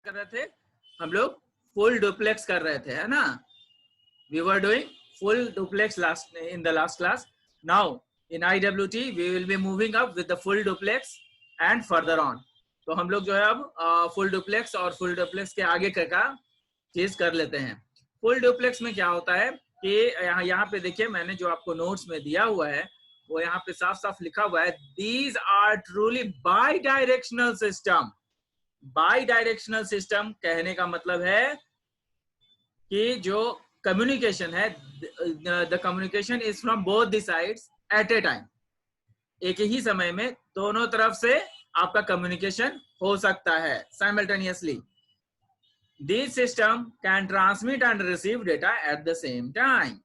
कर रहे थे हम लोग, फुल डुप्लेक्स कर रहे थे, है ना। We were doing full duplex last in the last class. Now in IWT we will be moving up with the full duplex and further on. तो हम लोग जो है अब फुल डुप्लेक्स और फुल डुप्लेक्स के आगे का चीज कर लेते हैं. फुल डुप्लेक्स में क्या होता है कि यहाँ पे देखिए, मैंने जो आपको नोट्स में दिया हुआ है वो यहाँ पे साफ साफ लिखा हुआ है, these are truly bidirectional system. Bidirectional system कहने का मतलब है कि जो कम्युनिकेशन है, the communication is from both the sides at a time. एक ही समय में दोनों तरफ से आपका कम्युनिकेशन हो सकता है simultaneously. This system can transmit and receive data at the same time,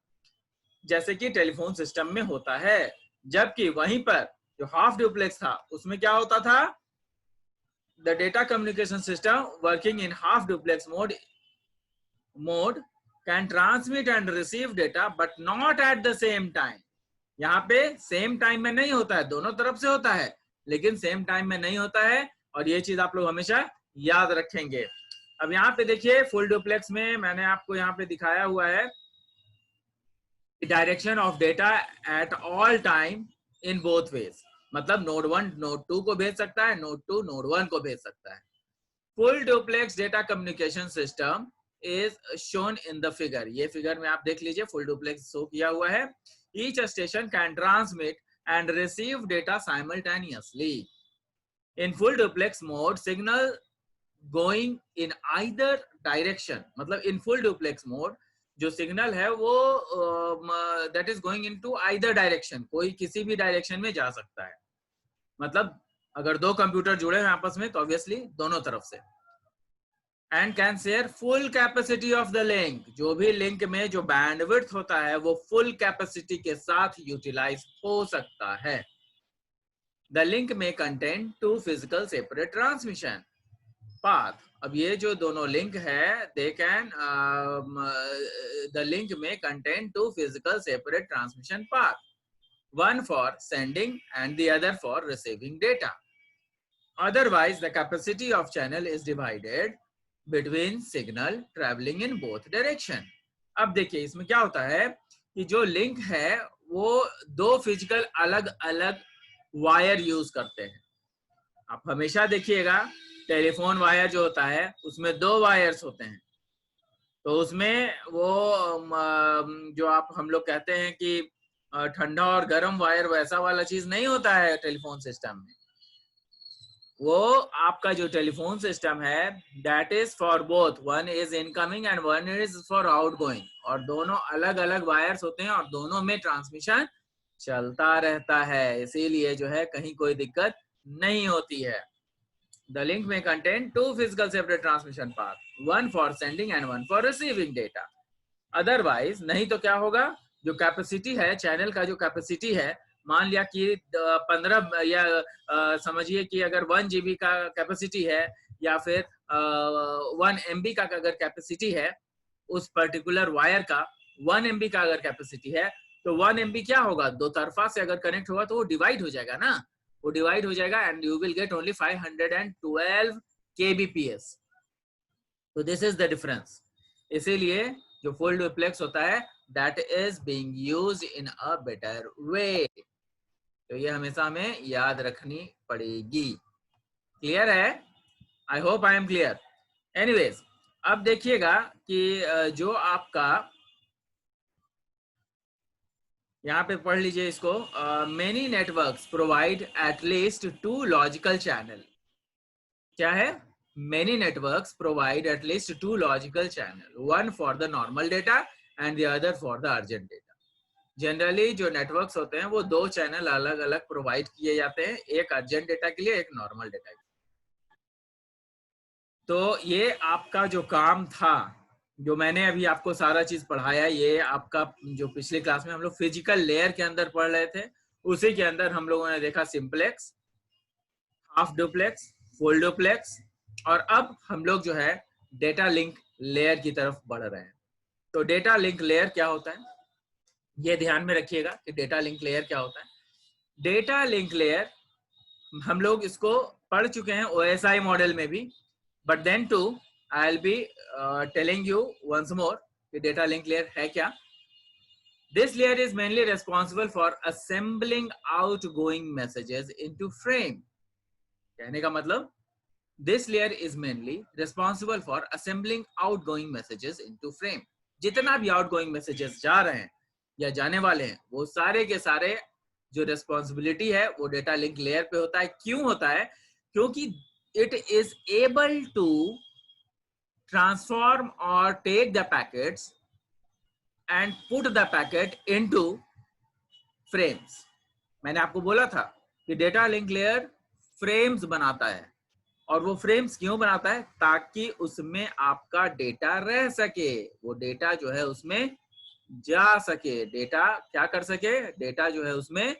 जैसे कि टेलीफोन सिस्टम में होता है. जबकि वहीं पर जो हाफ डुप्लेक्स था उसमें क्या होता था, the data communication system working in half duplex mode can transmit and receive data but not at the same time. यहाँ पे सेम टाइम में नहीं होता है, दोनों तरफ से होता है लेकिन सेम टाइम में नहीं होता है, और ये चीज आप लोग हमेशा याद रखेंगे. अब यहाँ पे देखिए फुल डुप्लेक्स में मैंने आपको यहाँ पे दिखाया हुआ है direction of data at all time in both ways. मतलब नोड 1 नोड 2 को भेज सकता है, नोड 2 नोड 1 को भेज सकता है. Full duplex data communication system is shown in the figure. ये फिगर में आप देख लीजिए, फुल डुप्लेक्स शो किया हुआ है. Each station can transmit and receive data simultaneously. In full duplex mode signal going in either direction. मतलब in full duplex mode जो सिग्नल है वो that is going into either direction, कोई किसी भी डायरेक्शन में जा सकता है. मतलब अगर दो कंप्यूटर जुड़े हैं आपस में तो ऑब्वियसली दोनों तरफ से. And can share full capacity of the link. जो भी लिंक में जो बैंडविड्थ होता है वो फुल कैपेसिटी के साथ यूटिलाइज हो सकता है. द लिंक में contain two physical separate transmission path. अब ये जो दोनों लिंक है, दे कैन द लिंक में contain two physical separate transmission path, one for sending and the other for receiving data. Otherwise, the capacity of channel is divided between signal traveling in both direction. अब देखिए इसमें क्या होता है कि जो link है वो दो फिजिकल अलग अलग वायर यूज करते हैं. आप हमेशा देखिएगा टेलीफोन वायर जो होता है उसमें दो वायर्स होते हैं. तो उसमें वो जो आप हम लोग कहते हैं कि ठंडा और गर्म वायर, वैसा वाला चीज नहीं होता है टेलीफोन सिस्टम में. वो आपका जो टेलीफोन सिस्टम है that is for both, one is incoming and one is for outgoing, और दोनों अलग अलग वायर्स होते हैं और दोनों में ट्रांसमिशन चलता रहता है. इसीलिए जो है कहीं कोई दिक्कत नहीं होती है. द लिंक में contain two physical separate transmission path, one for sending end one for receiving data. Otherwise नहीं तो क्या होगा, जो कैपेसिटी है चैनल का, जो कैपेसिटी है, मान लिया कि 15 या समझिए कि अगर 1 GB का कैपेसिटी है या फिर 1 MB का अगर कैपेसिटी है, उस पर्टिकुलर वायर का 1 MB का अगर कैपेसिटी है तो 1 MB क्या होगा, दो तरफा से अगर कनेक्ट होगा तो वो डिवाइड हो जाएगा ना, वो डिवाइड हो जाएगा and you will get only 512 kbps. तो दिस इज द डिफरेंस. इसीलिए जो फुल डुप्लेक्स होता है that is being used in a better way. तो ये हमेशा हमें याद रखनी पड़ेगी. क्लियर है? I hope I am clear. Anyways, अब देखिएगा कि जो आपका यहाँ पे पढ़ लीजिए इसको. Many networks provide at least 2 logical channel. क्या है? Many networks provide at least 2 logical channel, one for the normal data and the other for the urgent data. Generally जो नेटवर्क्स होते हैं वो दो चैनल अलग अलग प्रोवाइड किए जाते हैं, एक अर्जेंट डेटा के लिए, एक नॉर्मल डेटा के लिए. तो ये आपका जो काम था, जो मैंने अभी आपको सारा चीज पढ़ाया, ये आपका जो पिछली क्लास में हम लोग फिजिकल लेयर के अंदर पढ़ रहे थे, उसी के अंदर हम लोगों ने देखा simplex, half duplex, full duplex, और अब हम लोग जो है डेटा लिंक लेयर की तरफ बढ़ रहे हैं. तो डेटा लिंक लेयर क्या होता है ये ध्यान में रखिएगा कि डेटा लिंक लेयर क्या होता है. डेटा लिंक लेयर हम लोग इसको पढ़ चुके हैं OSI मॉडल में भी, but then to I'll be telling you once more कि data link layer है क्या. This layer is mainly responsible for assembling outgoing messages into frame. कहने का मतलब this layer is mainly responsible for assembling outgoing messages into frame. जितना भी outgoing messages जा रहे हैं या जाने वाले हैं वो सारे के सारे जो responsibility है वो data link layer पे होता है. क्यों होता है? क्योंकि it is able to transform or take the packets and put the packet into frames. मैंने आपको बोला था कि data link layer frames बनाता है. और वो फ्रेम्स क्यों बनाता है? ताकि उसमें आपका डेटा रह सके, वो डेटा जो है उसमें जा सके, डेटा क्या कर सके, डेटा जो है उसमें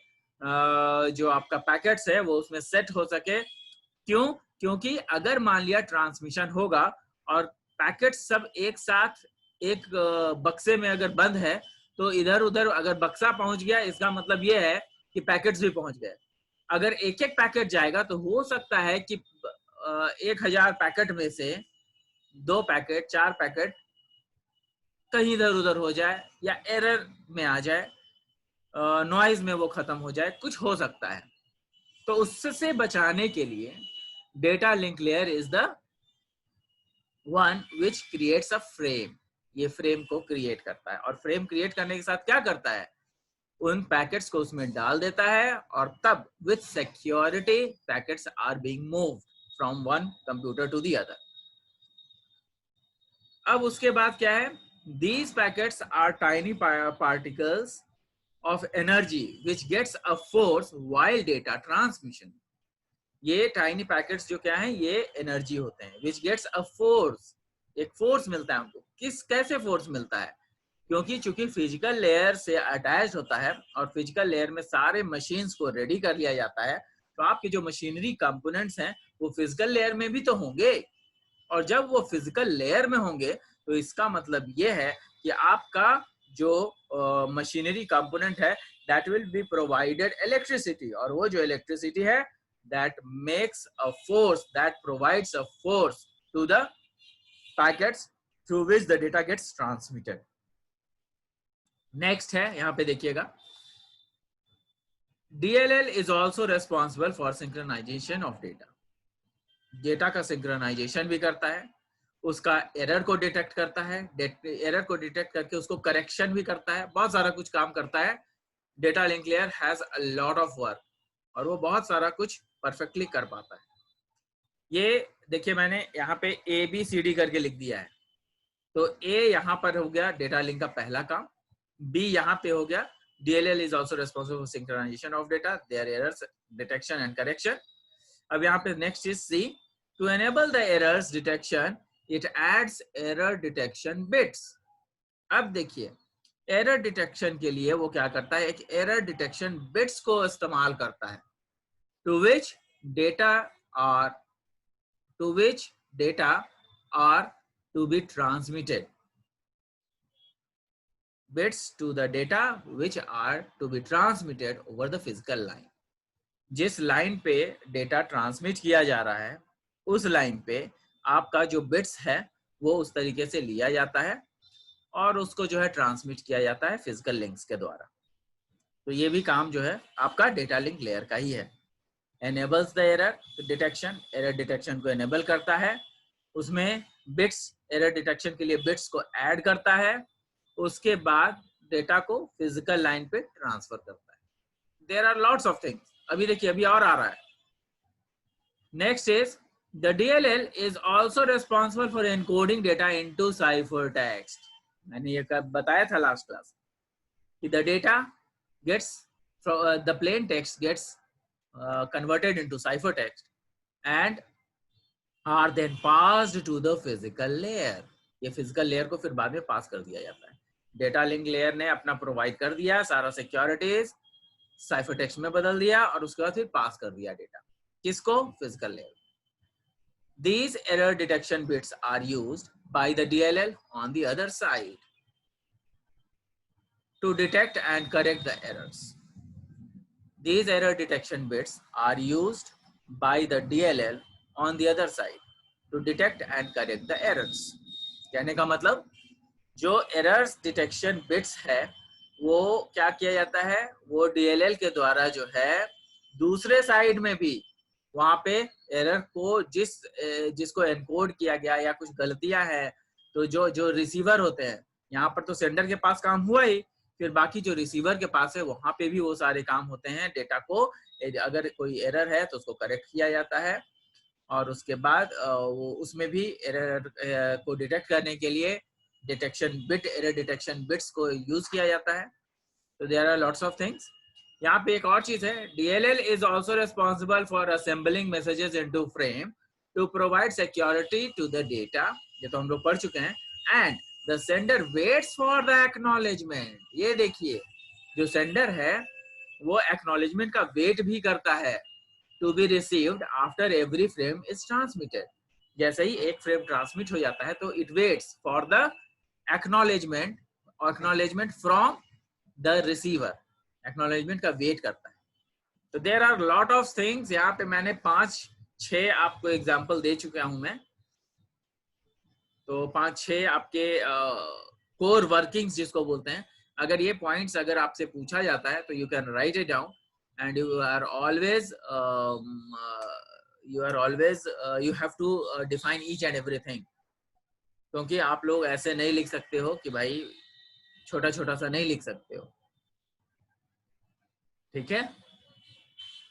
जो आपका पैकेट्स है वो उसमें सेट हो सके. क्यों? क्योंकि अगर मान लिया ट्रांसमिशन होगा और पैकेट सब एक साथ एक बक्से में अगर बंद है तो इधर उधर अगर बक्सा पहुंच गया इसका मतलब ये है कि पैकेट्स भी पहुंच गए. अगर एक एक पैकेट जाएगा तो हो सकता है कि 1000 पैकेट में से 2 पैकेट 4 पैकेट कहीं इधर उधर हो जाए या एरर में आ जाए, नॉइज में वो खत्म हो जाए, कुछ हो सकता है. तो उससे बचाने के लिए data link layer is the one which creates a frame. ये फ्रेम को क्रिएट करता है और फ्रेम क्रिएट करने के साथ क्या करता है? उन पैकेट्स को उसमें डाल देता है और तब with security packets are being moved from one computer to the other. अब उसके बाद क्या है? These packets are tiny particles of energy which gets a force while data transmission. ये टाइनी पैकेट्स जो क्या हैं ये एनर्जी होते हैं which gets a force. एक फोर्स मिलता है हमको. कैसे फोर्स मिलता है? क्योंकि चूंकि फिजिकल लेयर से अटैच होता है और फिजिकल लेयर में सारे मशीन्स को रेडी कर लिया जाता है तो आपके जो मशीनरी कंपोनेंट्स हैं वो फिजिकल लेयर में भी तो होंगे. और जब वो फिजिकल लेयर में होंगे तो इसका मतलब ये है कि आपका जो मशीनरी कंपोनेंट है that will be provided electricity. और वो जो इलेक्ट्रिसिटी है that makes a force, that provides a force to the packets through which the data gets transmitted. Next है, यहां पे देखिएगा, DLL is also responsible for synchronization of data. Data का synchronisation भी करता है, उसका एरर को डिटेक्ट करता है, एरर को डिटेक्ट करके उसको करेक्शन भी करता है, बहुत सारा कुछ काम करता है. Data link layer has a lot of work और वो बहुत सारा कुछ परफेक्टली कर पाता है. ये देखिए मैंने यहाँ पे ABCD करके लिख दिया है. तो A यहाँ पर हो गया डेटा लिंक का पहला काम, B यहाँ पे हो गया DLL is also responsible for synchronization of data, their errors detection and correction. अब यहाँ पे next is C. To enable the errors detection, it adds error detection bits. अब देखिए एरर डिटेक्शन के लिए वो क्या करता है? एक एरर डिटेक्शन बिट्स को इस्तेमाल करता है. To which data are to be transmitted. Bits to the data which are to be transmitted over the physical line. जिस लाइन पे डेटा ट्रांसमिट किया जा रहा है उस लाइन पे आपका जो बिट्स है वो उस तरीके से लिया जाता है और उसको जो है ट्रांसमिट किया जाता है फिजिकल लिंक्स के द्वारा. तो ये भी काम जो है आपका डेटा लिंक लेयर का ही है. Enables the error detection, error detection को एनेबल करता है, उसमें बिट्स, एरर डिटेक्शन के लिए बिट्स को ऐड करता है, उसके बाद डेटा को फिजिकल लाइन पे ट्रांसफर करता है. There are lots of things. अभी देखिए अभी और आ रहा है. Next is the DLL is also responsible for encoding data into cipher text. मैंने ये कब बताया था लास्ट क्लास कि the data gets the plain text gets converted into cipher text and are then passed to the physical layer. ये physical layer को फिर बाद में पास कर दिया जाता है. डेटा लिंक लेयर ने अपना प्रोवाइड कर दिया सारा सिक्योरिटीज, साइफर टेक्स्ट में बदल दिया और उसके बाद फिर पास कर दिया डेटा. किसको? Physical layer. These error detection bits are used by the DLL on the other side to detect and correct the errors. These error detection bits are used by the DLL on the other side to detect and correct the errors. कहने का मतलब जो errors detection bits है वो क्या किया जाता है, वो DLL के द्वारा जो है दूसरे साइड में भी वहां पे एरर को जिसको एनकोड किया गया या कुछ गलतियां हैं तो जो रिसीवर होते हैं, यहाँ पर तो सेंडर के पास काम हुआ ही, फिर बाकी जो रिसीवर के पास है वहां पे भी वो सारे काम होते हैं। डेटा को अगर कोई एरर है तो उसको करेक्ट किया जाता है और उसके बाद वो उसमें भी एरर को डिटेक्ट करने के लिए detection bit, error detection bits को यूज किया जाता है। तो there are lots of things. यहाँ पे एक और चीज है, DLL is also responsible for assembling messages into frame to provide security to the data, ये तो हम लोग पढ़ चुके हैं। And the sender waits for the acknowledgement, ये देखिए जो सेंडर है वो एक्नॉलेजमेंट का वेट भी करता है to be received after every frame is transmitted। जैसे ही एक फ्रेम ट्रांसमिट हो जाता है तो it waits for the acknowledgement from the receiver, acknowledgement का वेट करता है। तो there are lot of things, यहाँ पे मैंने 5-6 आपको एग्जांपल दे चुका हूं मैं। तो 5-6 आपके कोर वर्किंग्स जिसको बोलते हैं, अगर ये पॉइंट्स अगर आपसे पूछा जाता है तो you can write it down and you have to define each and everything, क्योंकि आप लोग ऐसे नहीं लिख सकते हो कि भाई छोटा छोटा सा नहीं लिख सकते हो, ठीक है।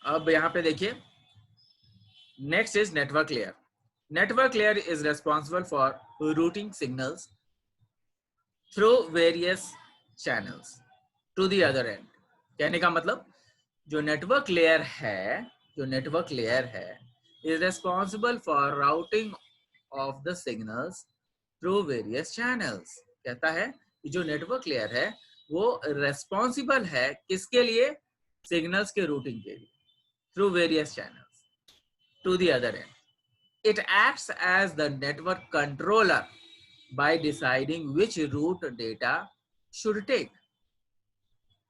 अब यहाँ पे देखिए, next is network layer. Network layer is responsible for routing signals through various channels to the other end. कहने का मतलब जो नेटवर्क लेयर है is responsible for routing of the signals through various channels. कहता है कि जो नेटवर्क लेयर है वो रेस्पॉन्सिबल है किसके लिए, सिग्नल्स के रूटिंग के लिए through various channels to the other end. It acts as the network controller by deciding which route data should take.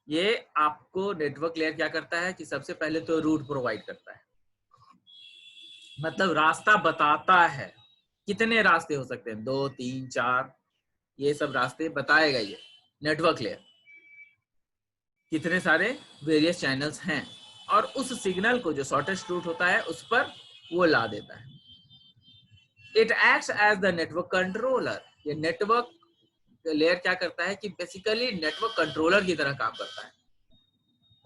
ये आपको नेटवर्क लेयर क्या करता है कि सबसे पहले तो रूट प्रोवाइड करता है, मतलब रास्ता बताता है कितने रास्ते हो सकते हैं, 2, 3, 4, ये सब रास्ते बताएगा ये नेटवर्क लेयर, कितने सारे वेरियस चैनल्स हैं और उस सिग्नल को जो शॉर्टेस्ट रूट होता है उस पर वो ला देता है। It acts as the network controller. ये नेटवर्क लेयर क्या करता है कि बेसिकली नेटवर्क कंट्रोलर की तरह काम करता है।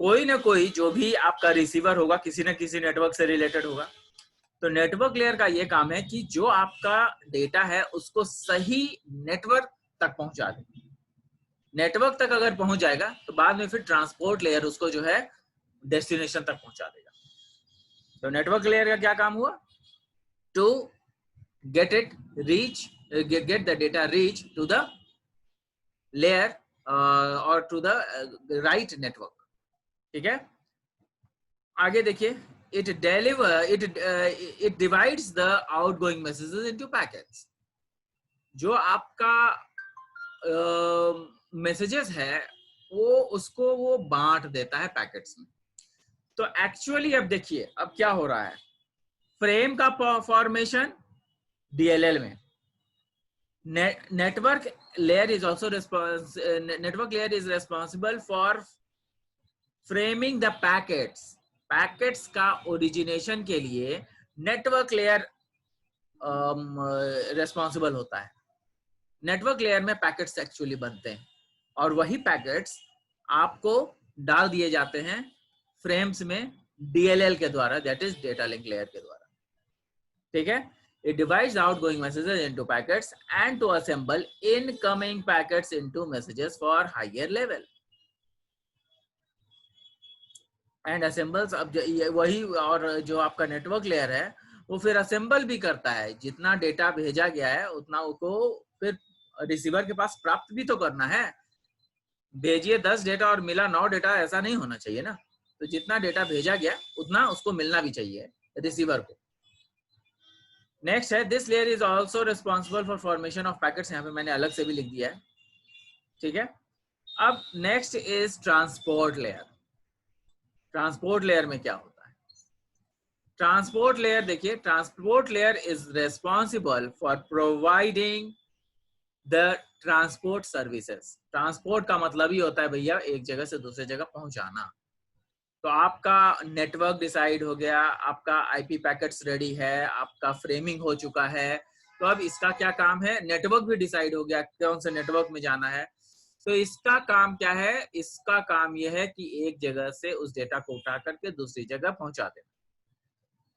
कोई ना कोई जो भी आपका रिसीवर होगा किसी न किसी नेटवर्क से रिलेटेड होगा, तो नेटवर्क लेयर का ये काम है कि जो आपका डेटा है उसको सही नेटवर्क तक पहुंचा दे। नेटवर्क तक अगर पहुंच जाएगा तो बाद में फिर ट्रांसपोर्ट लेयर उसको जो है डेस्टिनेशन तक पहुंचा देगा। तो नेटवर्क लेयर का क्या काम हुआ, to get the data reach to the layer और टू द राइट नेटवर्क, ठीक है। आगे देखिए, it divides the outgoing messages into packets. जो आपका मैसेजेस है वो बांट देता है पैकेट्स में। तो एक्चुअली अब देखिए अब क्या हो रहा है, फ्रेम का फॉर्मेशन DLL में, network layer is responsible for framing the packets का ओरिजिनेशन के लिए नेटवर्क लेयर रेस्पॉन्सिबल होता है। नेटवर्क लेयर में पैकेट्स एक्चुअली बनते हैं और वही पैकेट्स आपको डाल दिए जाते हैं फ्रेम्स में DLL के द्वारा, that is data link layer के द्वारा, ठीक है। It divides outgoing messages into packets and to assemble incoming packets into messages for higher level. And assembles, अब वही, और जो आपका नेटवर्क लेयर है वो फिर असेंबल भी करता है, जितना डेटा भेजा गया है उतना उसको फिर रिसीवर के पास प्राप्त भी तो करना है। भेजिए 10 डेटा और मिला 9 डेटा, ऐसा नहीं होना चाहिए ना। तो जितना डेटा भेजा गया उतना उसको मिलना भी चाहिए रिसीवर को। नेक्स्ट है, this layer is also responsible for formation of packets, यहाँ पे मैंने अलग से भी लिख दिया है, ठीक है। अब next is transport layer. Transport layer में क्या होता है, ट्रांसपोर्ट लेयर देखिए, transport layer is responsible for providing the transport services. Transport का मतलब ही होता है भैया एक जगह से दूसरे जगह पहुंचाना। तो आपका नेटवर्क डिसाइड हो गया, आपका आईपी पैकेट्स रेडी है, आपका फ्रेमिंग हो चुका है, तो अब इसका क्या काम है, नेटवर्क भी डिसाइड हो गया कौन से नेटवर्क में जाना है। तो इसका काम क्या है, इसका काम यह है कि एक जगह से उस डेटा को उठा करके दूसरी जगह पहुंचा देना।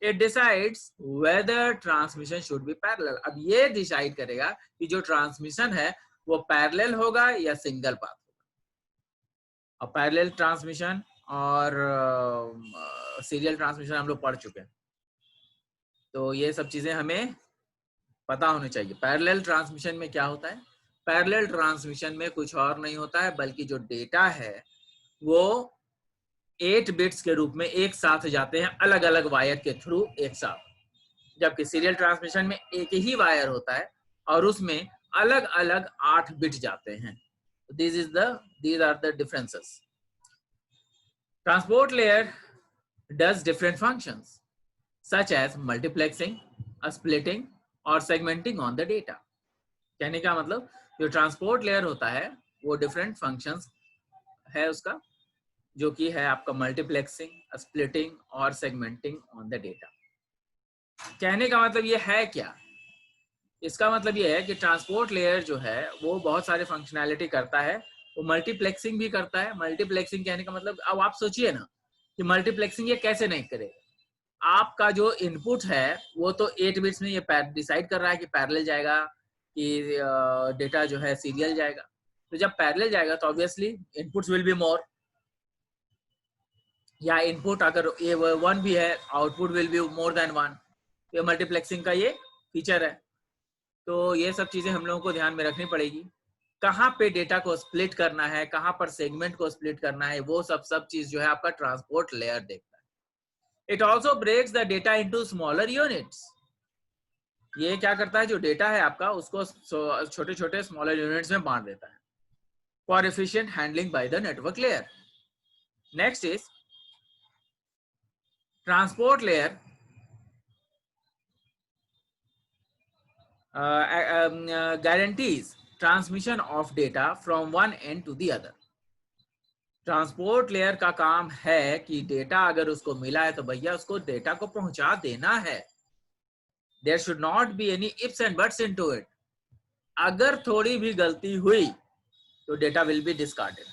It decides whether transmission should be parallel। अब ये डिसाइड करेगा कि जो ट्रांसमिशन है वो पैरेलल होगा या सिंगल पाथ होगा। अब पैरेलल ट्रांसमिशन और सीरियल ट्रांसमिशन हम लोग पढ़ चुके हैं, तो ये सब चीजें हमें पता होनी चाहिए। पैरेलल ट्रांसमिशन में क्या होता है, पैरेलल ट्रांसमिशन में कुछ और नहीं होता है बल्कि जो डेटा है वो 8 बिट्स के रूप में एक साथ जाते हैं अलग अलग वायर के थ्रू एक साथ, जबकि सीरियल ट्रांसमिशन में एक ही वायर होता है और उसमें अलग अलग 8 बिट जाते हैं। These are the differences. Transport layer does different functions such as multiplexing, splitting और segmenting on the data। कहने का मतलब जो ट्रांसपोर्ट लेयर होता है वो डिफरेंट फंक्शंस है उसका, जो कि है आपका मल्टीप्लेक्सिंग, स्प्लिटिंग और सेगमेंटिंग ऑन द डेटा। कहने का मतलब ये है क्या, इसका मतलब ये है कि ट्रांसपोर्ट लेयर जो है वो बहुत सारे फंक्शनैलिटी करता है। वो मल्टीप्लेक्सिंग भी करता है। मल्टीप्लेक्सिंग कहने का मतलब, अब आप सोचिए ना कि मल्टीप्लेक्सिंग ये कैसे नहीं करेगा। आपका जो इनपुट है वो तो 8 बिट्स में ये डिसाइड कर रहा है कि पैरेलल जाएगा कि डेटा जो है सीरियल जाएगा। तो जब पैरेलल जाएगा तो obviously inputs will be more, या इनपुट अगर ये 1 भी है output will be more than 1। ये मल्टीप्लेक्सिंग का ये फीचर है। तो ये सब चीजें हम लोगों को ध्यान में रखनी पड़ेगी। कहाँ पे डेटा को स्प्लिट करना है, कहाँ पर सेगमेंट को स्प्लिट करना है, वो सब चीज जो है आपका ट्रांसपोर्ट लेयर देखता है। It also breaks the data into smaller units. ये क्या करता है, जो डेटा है आपका उसको छोटे छोटे स्मॉलर यूनिट्स में बांट देता है for efficient handling by the network layer. Next is transport layer guarantees transmission of data from one end to the other। Transport layer का काम है कि डेटा अगर उसको मिला है तो भैया उसको डेटा को पहुंचा देना है। There should not be any ifs and buts into it। अगर थोड़ी भी गलती हुई तो डेटा विल बी डिस्कार्डेड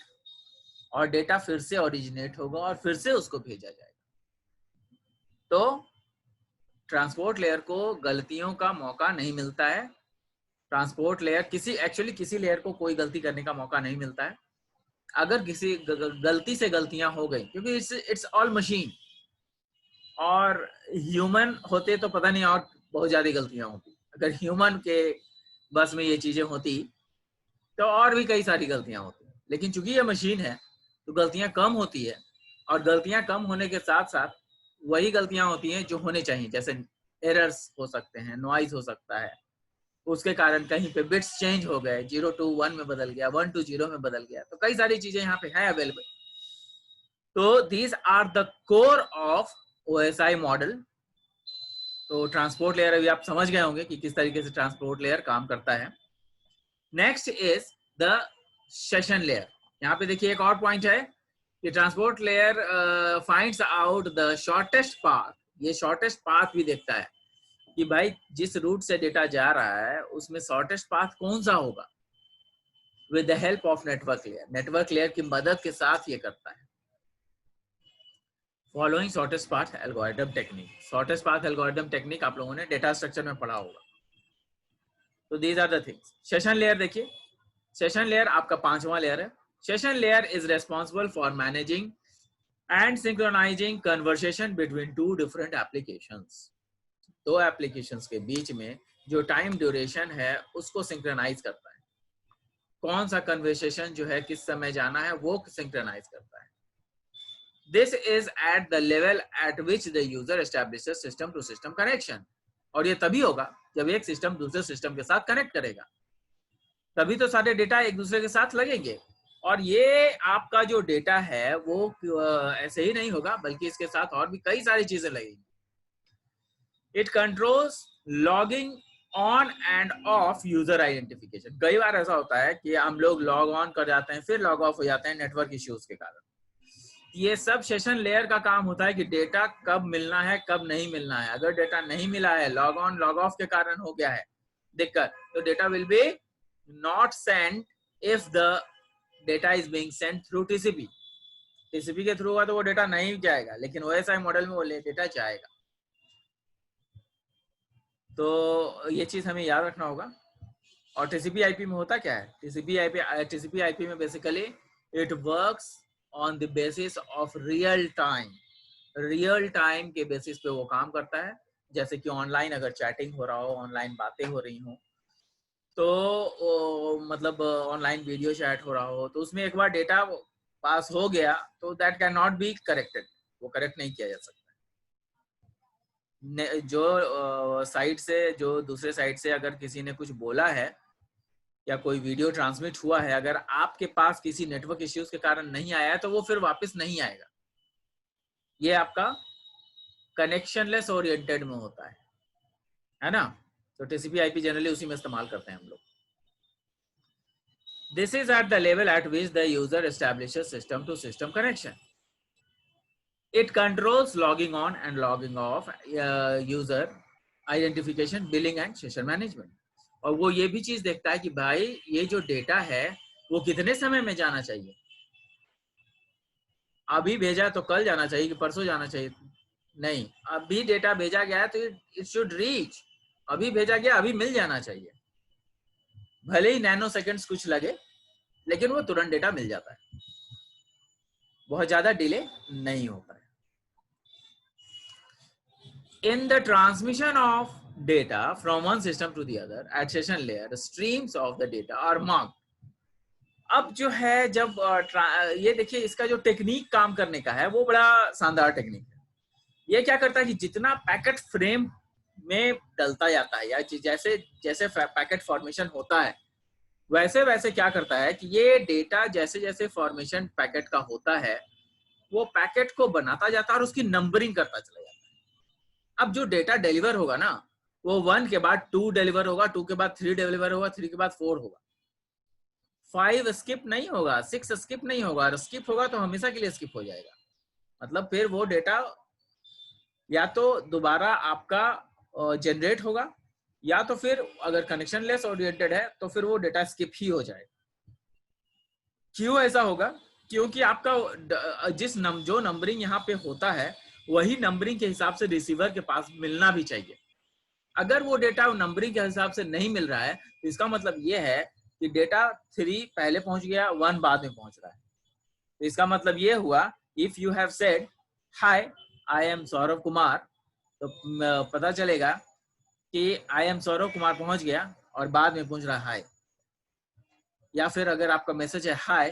और डेटा फिर से ओरिजिनेट होगा और फिर से उसको भेजा जाएगा। तो ट्रांसपोर्ट लेयर को गलतियों का मौका नहीं मिलता है। ट्रांसपोर्ट लेयर किसी लेयर को कोई गलती करने का मौका नहीं मिलता है। अगर किसी गलती से गलतियां हो गई, क्योंकि इट्स ऑल मशीन, और ह्यूमन होते तो पता नहीं और बहुत ज्यादा गलतियां होती। अगर ह्यूमन के बस में ये चीजें होती तो और भी कई सारी गलतियां होती, लेकिन चूंकि ये मशीन है तो गलतियां कम होती है, और गलतियां कम होने के साथ साथ वही गलतियां होती हैं जो होने चाहिए। जैसे एरर्स हो सकते हैं, नॉइज हो सकता है, उसके कारण कहीं पे बिट्स चेंज हो गए, 0 to 1 में बदल गया, 1 to 0 में बदल गया, तो कई सारी चीजें यहाँ पे है अवेलेबल। तो these are the core of OSI model. तो ट्रांसपोर्ट लेयर अभी आप समझ गए होंगे कि किस तरीके से ट्रांसपोर्ट लेयर काम करता है। Next is the session layer. यहाँ पे देखिए एक और पॉइंट है कि transport layer finds out the shortest path. ये शॉर्टेस्ट पाथ भी देखता है कि भाई जिस रूट से डेटा जा रहा है उसमें शॉर्टेस्ट पाथ कौन सा होगा, with the help of network layer. Network layer की मदद के साथ ये करता है। Following shortest path algorithm technique. Shortest path algorithm technique आप लोगों ने डेटा स्ट्रक्चर में पढ़ा होगा। तो these are the things. Session layer देखिए, सेशन लेयर आपका 5वां लेयर है। Session layer is responsible for managing and synchronising conversation between 2 different applications. 2 applications के बीच में जो टाइम ड्यूरेशन है उसको सिंक्रोनाइज करता है। कौन सा कन्वर्सेशन जो है किस समय जाना है वो सिंक्रोनाइज करता है। This is at the level at which the user establishes system to system connection. और ये तभी होगा जब एक सिस्टम दूसरे सिस्टम के साथ कनेक्ट करेगा, तभी तो सारे डेटा एक दूसरे के साथ लगेंगे। और ये आपका जो डेटा है वो ऐसे ही नहीं होगा, बल्कि इसके साथ और भी कई सारी चीजें लगेंगी। It controls logging on end of user identification. कई बार ऐसा होता है कि हम लोग लॉग ऑन कर जाते हैं फिर लॉग ऑफ हो जाते हैं नेटवर्क इश्यूज के कारण। ये सब सेशन लेयर का काम होता है कि डेटा कब मिलना है कब नहीं मिलना है। अगर डेटा नहीं मिला है, लॉग ऑन लॉग ऑफ के कारण हो गया है दिक्कत, तो data will be not send if the data is being Saint through TCP. TCP के थ्रू होगा तो वो डेटा नहीं जाएगा, लेकिन ओएसआई मॉडल में वो डेटा जाएगा। तो ये चीज हमें याद रखना होगा। और टीसीपी आईपी में होता क्या है, टीसीपी आईपी में basically it works on the basis of real time के बेसिस पे वो काम करता है। जैसे कि ऑनलाइन अगर चैटिंग हो रहा हो, ऑनलाइन बातें हो रही हो, तो मतलब ऑनलाइन वीडियो चैट हो रहा हो, तो उसमें एक बार डेटा पास हो गया तो that can not be corrected, वो करेक्ट नहीं किया जा सकता। जो साइट से, जो दूसरे साइट से अगर किसी ने कुछ बोला है या कोई वीडियो ट्रांसमिट हुआ है, अगर आपके पास किसी नेटवर्क इश्यूज के कारण नहीं आया है तो वो फिर वापस नहीं आएगा। ये आपका कनेक्शनलेस ओरिएंटेड में होता है ना। तो टीसीपी आईपी जनरली उसी में इस्तेमाल करते हैं हम लोग। This is at the level at which the user establishes system to system connection. It controls logging on and logging off user identification, billing and session management. और वो ये भी चीज देखता है कि भाई ये जो डेटा है वो कितने समय में जाना चाहिए। अभी भेजा तो कल जाना चाहिए कि परसों जाना चाहिए? नहीं, अभी डेटा भेजा गया है तो इट शुड रीच, अभी भेजा गया अभी मिल जाना चाहिए। भले ही नैनो सेकंड्स कुछ लगे, लेकिन वो तुरंत डेटा मिल जाता है, बहुत ज्यादा डिले नहीं होता है। In the transmission of data from one system to the other at session layer, streams of the data are marked. अब जो है जब ये देखिए इसका जो टेक्निक काम करने का है वो बड़ा शानदार टेक्निक है। ये क्या करता है कि जितना पैकेट फ्रेम में डलता जाता है या जैसे जैसे पैकेट फॉर्मेशन होता है वैसे वैसे क्या करता है कि ये डेटा जैसे जैसे फॉर्मेशन पैकेट का होता है वो पैकेट को बनाता जाता है और उसकी नंबरिंग करता चला जाता है। अब जो डेटा डिलीवर होगा ना वो 1 के बाद 2 डिलीवर होगा, 2 के बाद 3 डिलीवर होगा, 3 के बाद 4 होगा, 5 स्किप नहीं होगा, 6 स्किप नहीं होगा। और स्किप होगा तो हमेशा के लिए स्किप हो जाएगा। मतलब फिर वो डेटा या तो दोबारा आपका जनरेट होगा या तो फिर अगर कनेक्शन लेस ओरिएंटेड है तो फिर वो डेटा स्किप ही हो जाएगा। क्यों ऐसा होगा? क्योंकि आपका जो नंबरिंग यहाँ पे होता है वही नंबरिंग के हिसाब से रिसीवर के पास मिलना भी चाहिए। अगर वो डेटा नंबरिंग के हिसाब से नहीं मिल रहा है तो इसका मतलब ये है कि डेटा 3 पहले पहुंच गया, 1 बाद में पहुंच रहा है। तो इसका मतलब ये हुआ, if you have said hi I M Saurabh Kumar, तो पता चलेगा कि आई एम सौरभ कुमार पहुंच गया और बाद में पहुंच रहा हाय। या फिर अगर आपका मैसेज है hi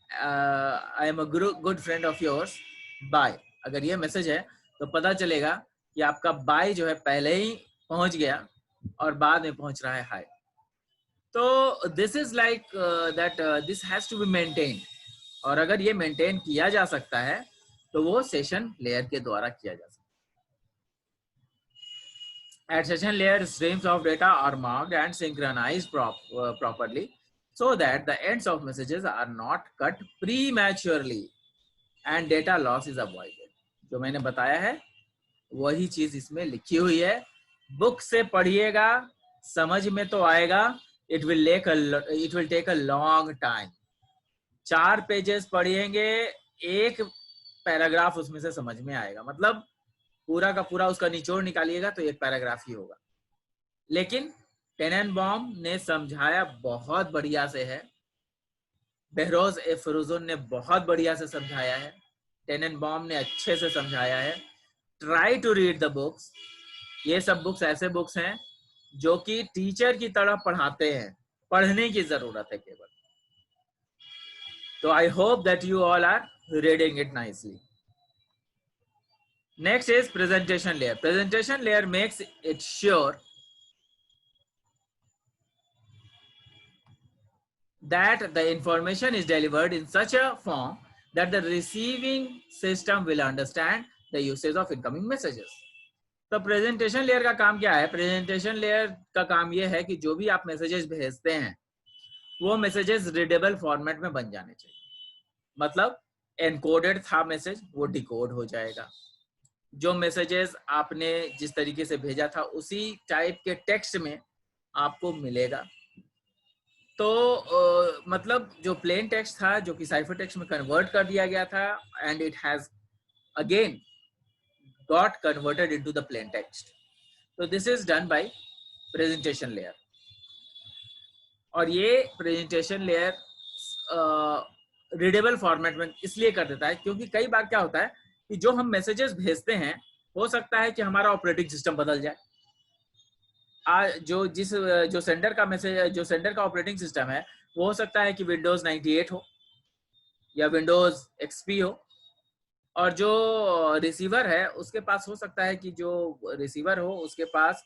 I am a good friend of yours bye, अगर ये मैसेज है तो पता चलेगा कि आपका बाय जो है पहले ही पहुंच गया और बाद में पहुंच रहा है हाय। तो this is like that this has to be maintained. और अगर ये मेंटेन किया जा सकता है तो वो सेशन लेयर के द्वारा किया जा सकता है। At session layer, streams of data are marked and synchronized properly so that the ends of messages are not cut prematurely and data loss is avoided. जो मैंने बताया है वही चीज इसमें लिखी हुई है। बुक से पढ़िएगा समझ में तो आएगा, it will take a long time। 4 pages पढ़िएंगे, एक पैराग्राफ उसमें से समझ में आएगा, मतलब पूरा का पूरा उसका निचोड़ निकालिएगा तो एक पैराग्राफ ही होगा। लेकिन टेनेनबॉम ने समझाया बहुत बढ़िया से है, बहरोज फरूजुन ने बहुत बढ़िया से समझाया है, टेनेनबॉम ने अच्छे से समझाया है। Try to read the books. ये सब बुक्स ऐसे बुक्स हैं जो कि टीचर की तरह पढ़ाते हैं, पढ़ने की जरूरत है केवल। तो I hope that you all are reading it nicely. Next is presentation layer. Presentation layer makes it sure that the information is delivered in such a form that the receiving system will understand the usage of incoming messages. तो presentation layer का काम क्या है? Presentation layer का काम ये है कि जो भी आप मैसेजेस भेजते हैं वो मैसेजेस रीडेबल फॉर्मेट में बन जाने चाहिए। मतलब एनकोडेड था मैसेज, वो डिकोड हो जाएगा। जो मैसेजेस आपने जिस तरीके से भेजा था उसी टाइप के टेक्स्ट में आपको मिलेगा। तो मतलब जो प्लेन टेक्स्ट था जो कि साइफर टेक्स्ट में कन्वर्ट कर दिया गया था, and it has again got converted into the plain text. So this is done by presentation layer. और ये presentation layer रीडेबल फॉर्मेट में इसलिए कर देता है क्योंकि कई बार क्या होता है कि जो हम मैसेजेस भेजते हैं हो सकता है कि हमारा ऑपरेटिंग सिस्टम बदल जाए। जो सेंडर का मैसेज, जो सेंडर का ऑपरेटिंग सिस्टम है वो हो सकता है कि विंडोज 98 हो या विंडोज एक्सपी हो, और जो रिसीवर है उसके पास हो सकता है कि जो रिसीवर हो उसके पास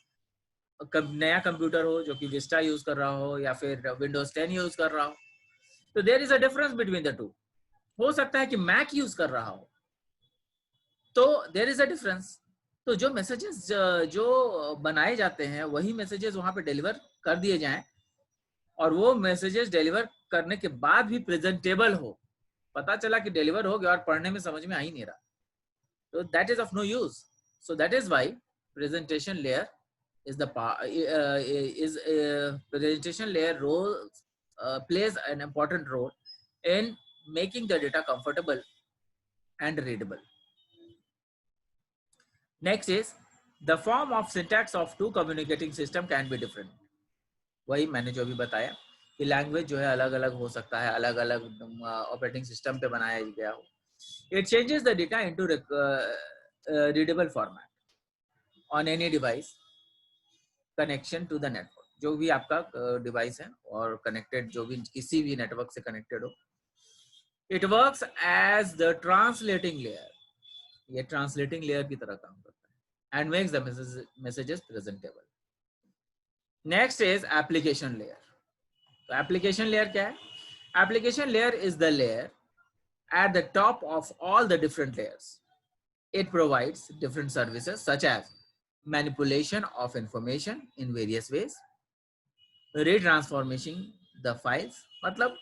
नया कंप्यूटर हो जो कि विस्टा यूज कर रहा हो या फिर विंडोज 10 यूज कर रहा हो। तो there is a difference between the two. हो सकता है कि मैक यूज कर रहा हो, तो देयर इज अ डिफरेंस। तो जो मैसेजेस जो बनाए जाते हैं वही मैसेजेस वहां पे डिलीवर कर दिए जाएं, और वो मैसेजेस डिलीवर करने के बाद भी प्रेजेंटेबल हो। पता चला कि डिलीवर हो गया और पढ़ने में समझ में आ ही नहीं रहा, तो that is of no use. So that is why presentation layer is the presentation layer role plays an important role in making the data comfortable and readable. Next is the form of syntax of two communicating system can be different. वही मैंने जो भी बताया कि language जो है अलग अलग हो सकता है, अलग अलग ऑपरेटिंग सिस्टम पे बनाया गया हो। It changes the data into readable format on any device connection to the network. जो भी आपका डिवाइस है और कनेक्टेड, जो भी किसी भी नेटवर्क से कनेक्टेड हो, it works as the translating layer. ये ट्रांसलेटिंग लेयर की तरह काम करता है and makes the messages presentable. Next is application layer. तो application layer क्या है? Application layer is the layer at the top of all the different layers. It provides different services such as manipulation of information in various ways, retransformation the files. मतलब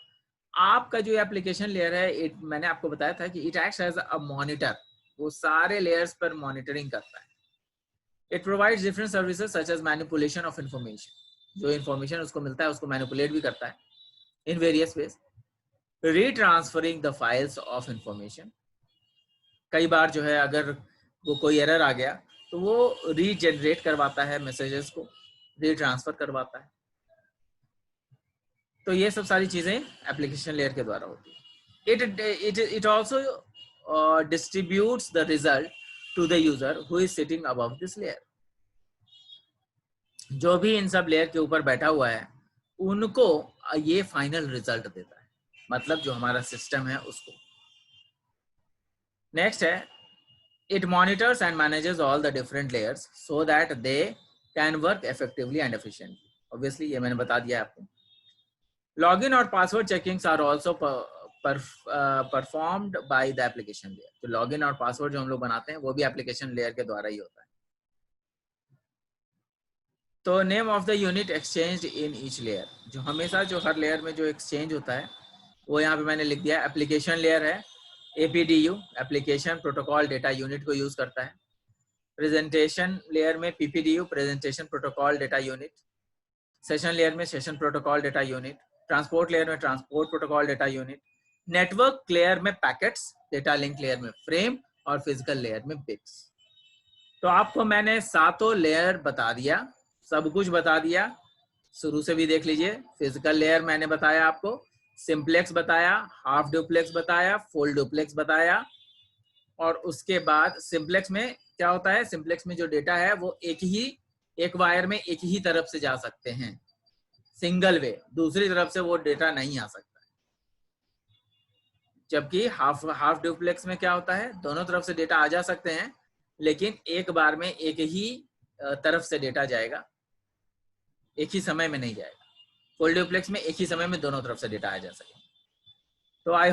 आपका जो application layer है, मैंने आपको बताया था कि it acts as a monitor, वो सारे लेयर्स पर मॉनिटरिंग करता है। It provides different services such as manipulation of information, जो इंफॉर्मेशन उसको मिलता है उसको मैनिपुलेट भी करता है in various ways. Retransferring the files of information, कई बार जो है अगर वो कोई एरर आ गया तो वो रीजनरेट करवाता है मैसेजेस को, रीट्रांसफर करवाता है। तो ये सब सारी चीजें एप्लीकेशन लेयर के द्वारा होती है। It also distributes the result to the user who is sitting above this layer. जो भी इन सब लेयर के ऊपर बैठा हुआ है उनको ये फाइनल रिजल्ट देता है, मतलब जो हमारा सिस्टम है उसको। नेक्स्ट है, it monitors and manages all the different layers so that they can work effectively and efficiently. Obviously ये मैंने बता दिया आपको। Login और password checkings are also performed by the application layer. तो login और password जो हम लोग बनाते हैं वो भी application layer के द्वारा ही होता है। तो name of the unit exchanged in each layer, जो हमेशा जो हर लेयर में जो exchange होता है वो यहाँ पे मैंने लिख दिया। एप्लीकेशन लेयर है APDU, application protocol data unit को यूज करता है। प्रेजेंटेशन लेयर में PPDU, presentation protocol data unit. Session layer में session protocol data unit. Transport layer में transport protocol data unit. Network layer में पैकेट्स, डेटा लिंक लेयर में frame और physical layer में बिट्स। तो आपको मैंने सातों लेयर बता दिया, सब कुछ बता दिया, शुरू से भी देख लीजिए। फिजिकल लेयर मैंने बताया आपको, सिंप्लेक्स बताया, हाफ डुप्लेक्स बताया, फुल डुप्लेक्स बताया, और उसके बाद सिंप्लेक्स में क्या होता है, सिंप्लेक्स में जो डेटा है वो एक वायर में एक ही तरफ से जा सकते हैं, सिंगल वे, दूसरी तरफ से वो डेटा नहीं आ सकता। जबकि हाफ डुप्लेक्स में क्या होता है, दोनों तरफ से डेटा आ जा सकते हैं लेकिन एक बार में एक ही तरफ से डेटा जाएगा, एक ही समय में नहीं जाएगा। फुल डुप्लेक्स में एक ही समय में दोनों तरफ से डेटा आ जा सके। तो आई